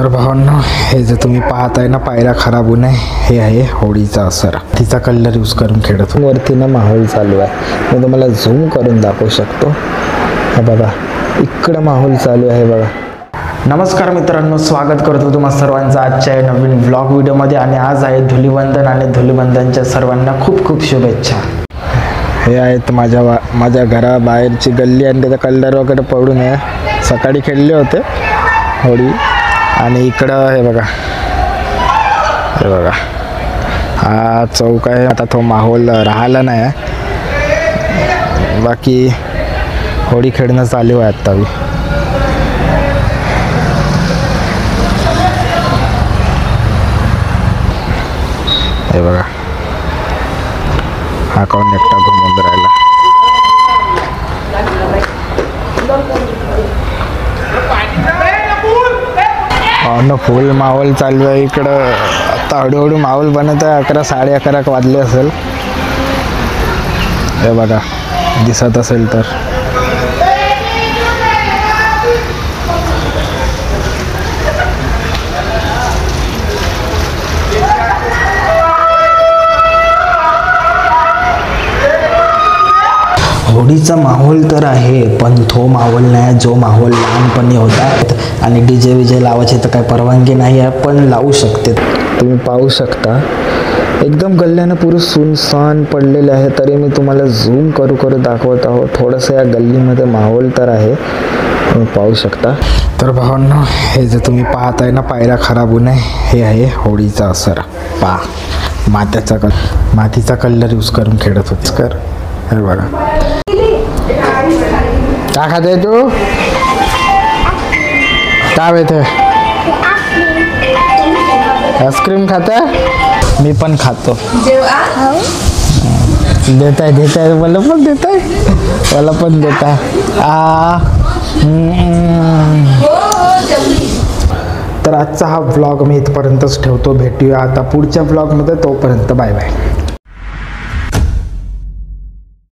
तर भावांनो, हे जे तुम्ही पाहताय ना पायऱ्या खराब होऊ नये, हे आहे होळीचा असर. तिचा कलर यूज करून खेळत वरती ना माहोल चालू आहे. मी तुम्हाला झूम करून दाखवू शकतो. हा बघा, इकडं माहोल चालू आहे बघा. नमस्कार मित्रांनो, स्वागत करतो तुम्हा सर्वांचं आजच्या या नवीन व्लॉग व्हिडिओमध्ये. आणि आज आहे धुलीवंदन आणि धुलीवंदनच्या सर्वांना खूप खूप शुभेच्छा. हे आहेत माझ्या घराबाहेरची गल्ली आणि त्याचा कलर वगैरे पडू नये. सकाळी खेळले होते होळी. आणि इकडं हे बघा हा चौक आहे. आता तो माहोल राहिला नाही आहे, बाकी होळी खेळणं चालू आहे आत्ता बी. हे बघा, हा कोण एकटा घुमून राहिला. न फुल माहोल चालू आहे इकडं. आता हळूहळू माहोल बनत आहे. 11 साडे 11 वाजले असेल. हे बघा, दिसत असेल तर. होळीचा माहोल तर आहे, पण तो माहोल नाही जो माहोल लहानपणी होता. आणि डीजे विजे लावायची तर काही परवानगी नाही आहे, पण लावू शकते. तुम्ही पाहू शकता एकदम गल्ल्यानं पुरं सुनसान पडलेले आहे. तरी मी तुम्हाला झूम करू दाखवत आहो. थोडंसं या गल्लीमध्ये माहोल तर आहे, तुम्ही पाहू शकता. तर भावांनो, हे जे तुम्ही पाहताय ना पायऱ्या खराब होऊ नये, हे आहे होळीचा असर. पहा, मातीचा कलर यूज करून खेळत होत कर. हे बघा, काय खाते तू? काय येते? आईस्क्रीम खाता? मी पण खातो. देताय मला पण देताय. तर आजचा हा व्लॉग मी इथपर्यंतच ठेवतो. भेटूया आता पुढच्या व्लॉगमध्ये. तोपर्यंत बाय बाय.